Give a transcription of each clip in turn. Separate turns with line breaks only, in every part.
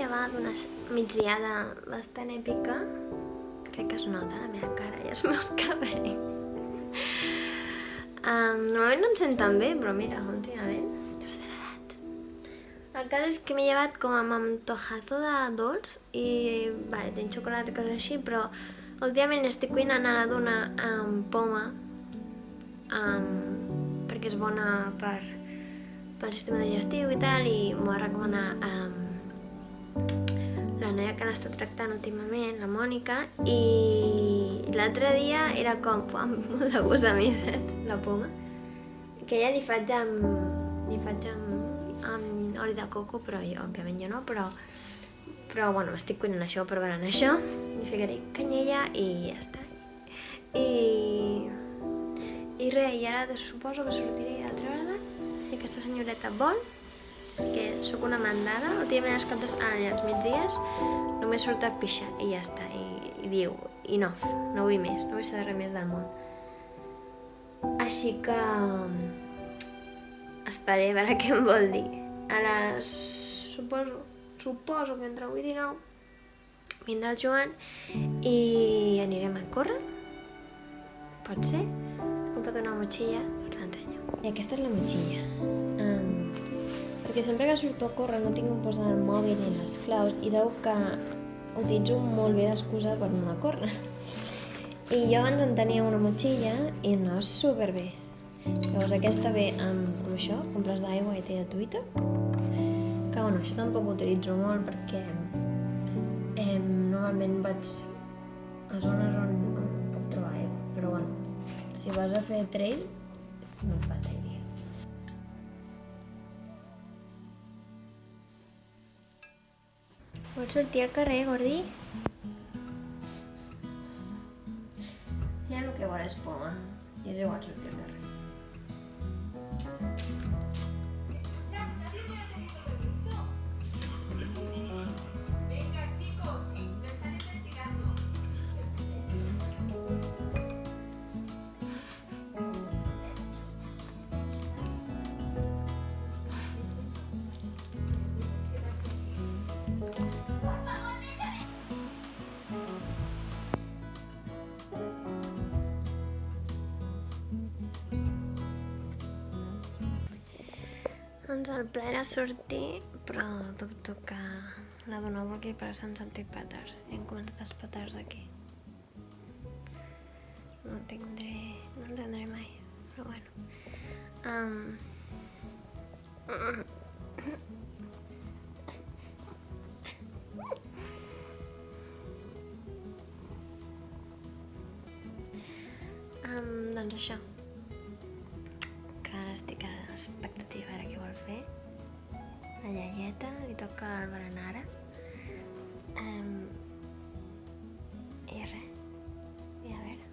llevar d'una migdiada bastant èpica. Crec que es nota a la meva cara i els meus cabells. Normalment no em sent tan bé, però mira, últimament, just de l'edat. El cas és que m'he llevat com amb antojazo de dolç i, vale, tinc xocolata i coses així, però últimament estic cuinant a la duna amb poma, perquè és bona pel sistema digestiu i tal, i m'ho va recomanar la noia que l'està tractant últimament, la Mònica, i l'altre dia era com amb molt de gust a mi, saps? La poma, que ja li faig amb oli de coco, però jo, òbviament jo no, però bueno, m'estic cuinant això, provarant això, li ficaré canyella i ja està. I res, i ara suposo que sortiré a treure-la, si aquesta senyoreta vol, perquè sóc una mandada, últimament els comptes als migdies només surt a pixar i ja està, i diu, enough, no vull més, no vull saber res més del món. Així que esperaré a veure què em vol dir. A les... suposo que entre 8 i 9 vindrà el Joan i anirem a córrer, pot ser? He comprat una motxilla, us l'ensenyo. I aquesta és la motxilla. Perquè sempre que surto a córrer no tinc on posar el mòbil ni les claus i és una que utilitzo molt bé d'excusa per anar a córrer. I jo abans en tenia una motxilla i em anava superbé. Llavors aquesta ve amb això, compres d'aigua i té gratuïta. Que bueno, això tampoc ho utilitzo molt perquè normalment vaig a zones on puc trobar aigua, però bueno, si vas a fer trail és molt fàcil. Vols sortir al carrer, Gordi? Ja el que vol és poma, i és igual sortir al carrer. Doncs el pla era sortir, però dubto que la dona vulgui perquè s'han sentit petards. I han començat els petards aquí. No entendré mai, però bueno. Doncs això. Que ara estic a l'expectativa a veure què vol fer. La iaieta, li toca el berenar ara. I res. I a veure.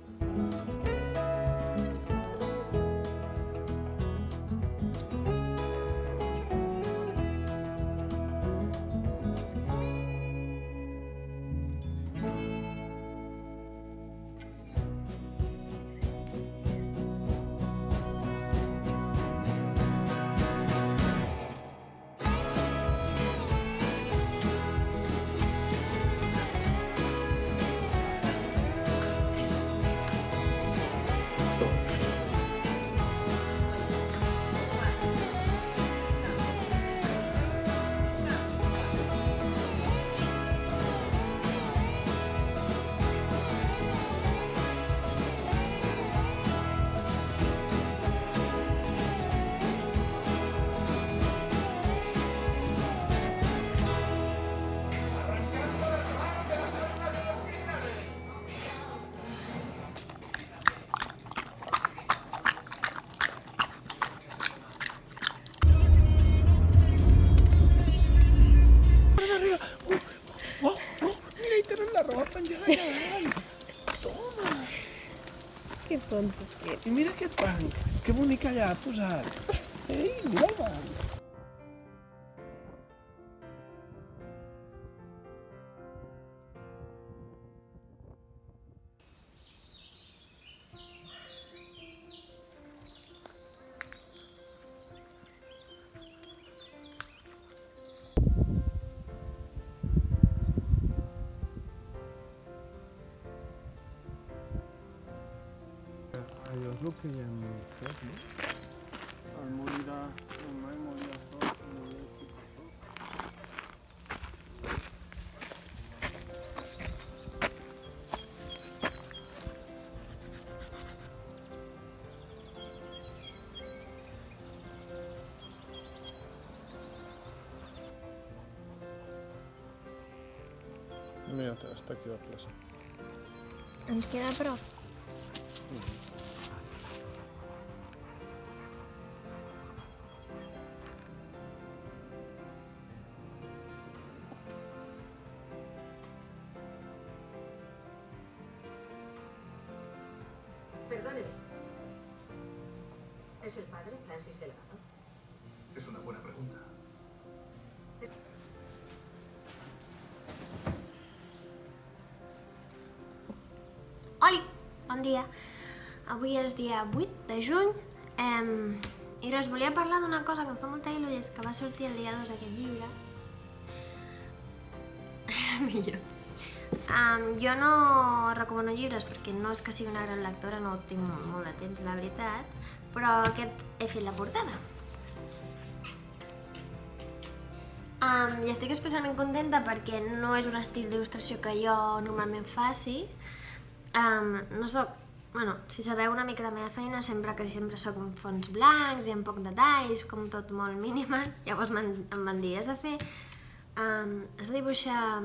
Que tonto que ets.
I mira aquest banc, que bonic allà ha posat. Ei, mira el banc. el que ja hem fet, no? El molí de... El mai molí de sol, el molí de sol. Mira, està aquí la plaça.
Ens queda a prop.
Perdone. ¿Es el padre Francis Delgado?
Es una buena pregunta.
Oli, bon dia. Avui és dia 8 de juny i us volia parlar d'una cosa que em fa molta il·lusió, és que va sortir el dia 2 aquest llibre. Millor. Jo no recomano llibres perquè no és que sigui una gran lectora, no tinc molt de temps, la veritat, però aquest he fet la portada. I estic especialment contenta perquè no és un estil d'il·lustració que jo normalment faci. No soc... Bueno, si sabeu una mica de la meva feina, sempre soc amb fons blancs i amb poc detalls, com tot molt minimal. Llavors em van dir, has de dibuixar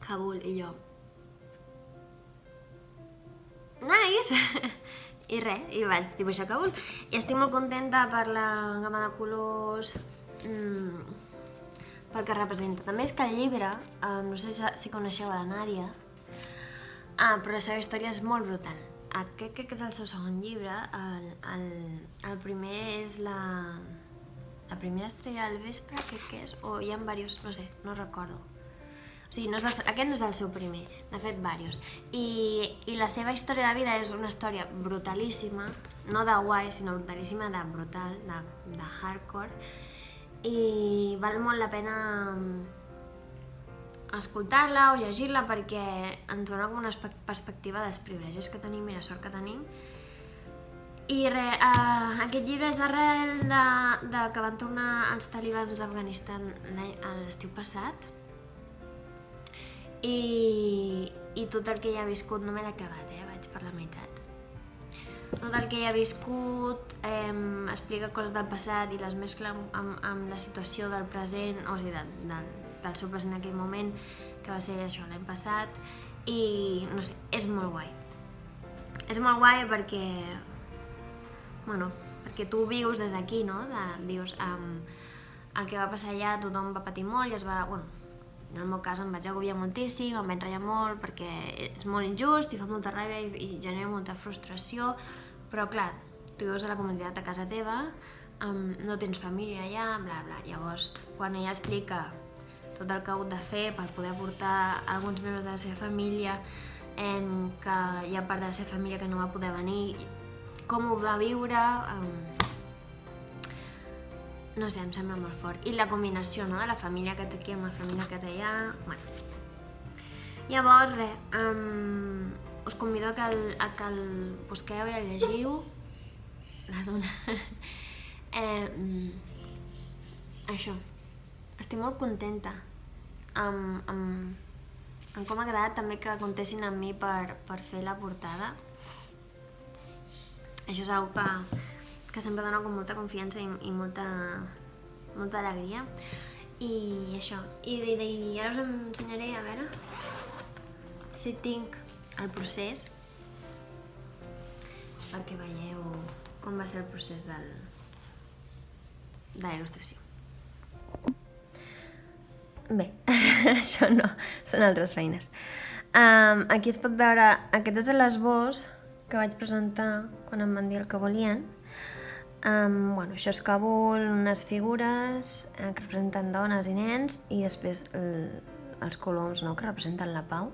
Kabul, i jo... Nice! I res, i vaig dibuixar Kabul. I estic molt contenta per la gamma de colors, pel que representa. També és que el llibre, no sé si coneixeu a la Nàdia, però la seva història és molt brutal. Crec que és el seu segon llibre. El primer és la primera estrella del vespre, crec que és, o hi ha diversos, no sé, no recordo. O sigui, aquest no és el seu primer, n'ha fet diversos. I la seva història de vida és una història brutalíssima, no de guai, sinó brutalíssima de brutal, de hardcore, i val molt la pena escoltar-la o llegir-la perquè ens dona una perspectiva dels privilegis que tenim i la sort que tenim. I aquest llibre és arrel de que van tornar els talibans d'Afganistan l'estiu passat i tot el que hi ha viscut, no m'he acabat, vaig per la meitat. Tot el que hi ha viscut explica coses del passat i les mescla amb la situació del present, o sigui, del seu present en aquell moment, que va ser això l'any passat, i no sé, és molt guai. És molt guai perquè, bueno, perquè tu vius des d'aquí, no? Vius el que va passar allà, tothom va patir molt i es va, bueno, en el meu cas em vaig agobiar moltíssim, em vaig ratllar molt perquè és molt injust i fa molta ràbia i genera molta frustració, però clar, tu vius a la comunitat a casa teva, no tens família allà, bla bla. Llavors, quan ella explica tot el que ha hagut de fer per poder portar alguns membres de la seva família, que hi ha part de la seva família que no va poder venir, com ho va viure, no sé, em sembla molt fort. I la combinació, no?, de la família que té aquí amb la família que té allà, bueno. Llavors, us convido a que el busqueu i el llegiu, la dona. Això. Estic molt contenta amb com ha quedat, també que comptessin amb mi per fer la portada. Això és una cosa que sempre dona com molta confiança i molta alegria. I això. I ara us ensenyaré, a veure si tinc el procés, perquè veieu com va ser el procés de la il·lustració. Bé, això no, són altres feines. Aquí es pot veure, aquest és l'esbós que vaig presentar quan em van dir el que volien. Bueno, això és Kabul, unes figures que representen dones i nens i després els coloms, no?, que representen la pau,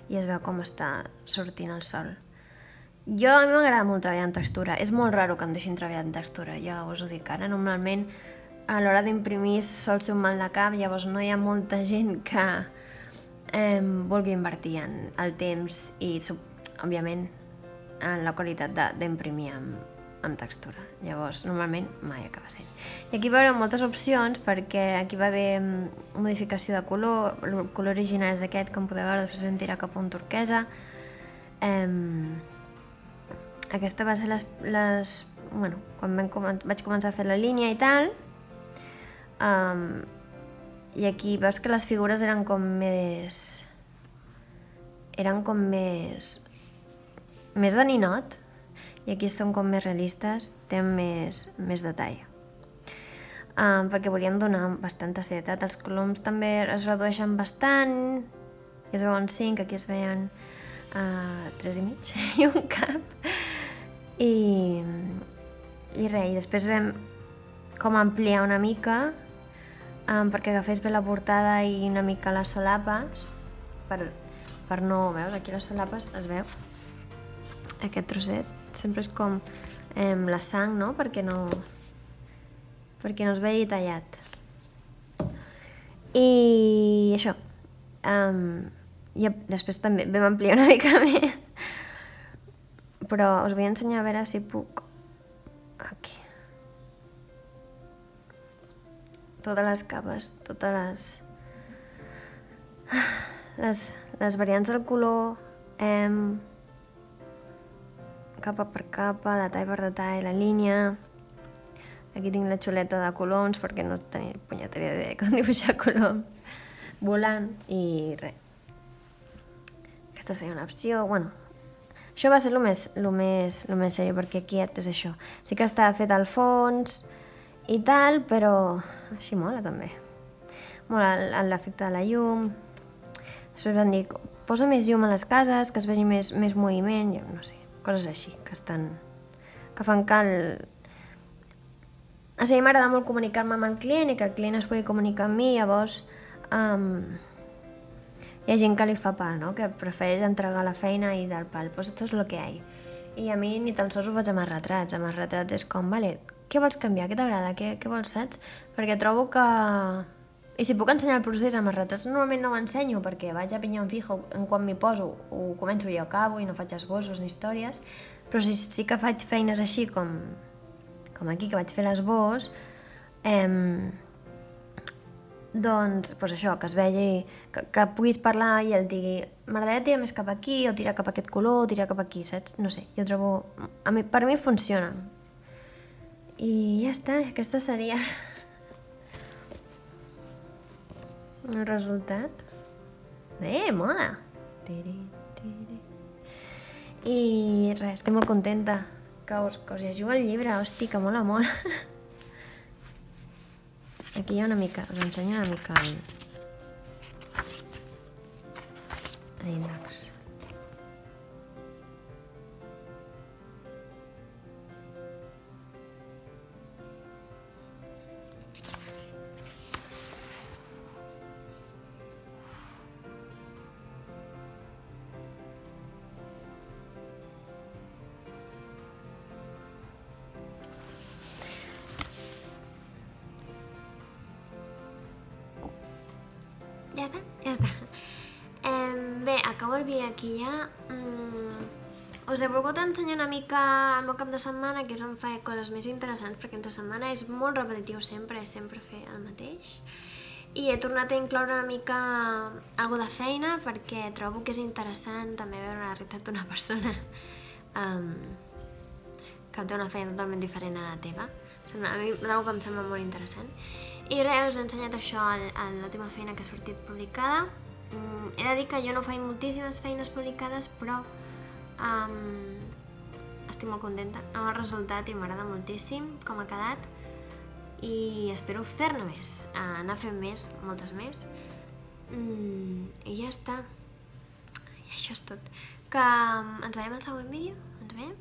i es veu com està sortint el sol. A mi m'agrada molt treballar en textura, és molt raro que em deixin treballar en textura, ja us ho dic ara. Normalment a l'hora d'imprimir sol ser un mal de cap, llavors no hi ha molta gent que vulgui invertir en el temps i, òbviament, en la qualitat d'imprimir amb textura. Llavors, normalment mai acaba sent. I aquí va haver moltes opcions perquè aquí va haver modificació de color. El color original és aquest, com podeu veure, després vam tirar cap a un turquesa. Aquesta va ser bueno, quan vaig començar a fer la línia i tal. I aquí veus que les figures eren com més de ninot, i aquí estan com més realistes, tenen més detall. Perquè volíem donar bastanta serietat. Els coloms també es redueixen bastant, es veuen 5, aquí es veien 3,5 i un cap. I res, i després vam com ampliar una mica perquè agafés bé la portada i una mica les solapes per no, veus, aquí les solapes es veu aquest trosset, sempre és com la sang, no? Perquè no es vegi tallat. I això, i després també vam ampliar una mica més, però us vull ensenyar a veure si puc aquí totes les capes, totes les variants del color, capa per capa, detall per detall, la línia. Aquí tinc la xuleta de coloms perquè no tenia punyetera idea de com dibuixar coloms volant i res. Aquesta seria una opció. Bueno, això va ser el més seriós perquè aquí és això. Sí que estava fet al fons i tal, però així mola també. Mola l'efecte de la llum. Després van dir, posa més llum a les cases, que es vegi més moviment, jo no sé, coses així, que fan que O sigui, m'agrada molt comunicar-me amb el client i que el client es pugui comunicar amb mi, llavors hi ha gent que li fa pal, no? Que prefereix entregar la feina i del pal, pues esto es lo que hay. I a mi ni tan sols ho faig amb els retrats és com, vale, què vols canviar, què t'agrada, què vols, saps? Perquè trobo que... I si puc ensenyar el procés amb els retrats, normalment no ho ensenyo perquè vaig a pinyó en fijo, quan m'hi poso ho començo i ho acabo i no faig esbossos ni històries, però sí que faig feines així com aquí, que vaig fer l'esbós, doncs això, que es vegi, que puguis parlar i el digui m'agradaria tirar més cap aquí, o tirar cap a aquest color, o tirar cap aquí, saps? No sé, jo trobo... Per mi funciona. I ja està, aquesta seria el resultat. Moda! I res, estic molt contenta que us llegiu el llibre, hosti, que mola molt. Aquí hi ha una mica, us ensenyo una mica l'índex. Ja està. Bé, acabo el vídeo aquí ja. Us he volgut ensenyar una mica el meu cap de setmana, que és on faig coses més interessants, perquè entre setmana és molt repetitiu sempre fer el mateix. I he tornat a incloure una mica algo de feina, perquè trobo que és interessant també veure la realitat d'una persona que té una feina totalment diferent a la teva. A mi és una cosa que em sembla molt interessant. I res, us he ensenyat això a l'última feina que ha sortit publicada. He de dir que jo no faig moltíssimes feines publicades, però estic molt contenta amb el resultat i m'agrada moltíssim com ha quedat. I espero fer-ne més, anar fent més, moltes més. I ja està. I això és tot. Que ens veiem al següent vídeo. Ens veiem.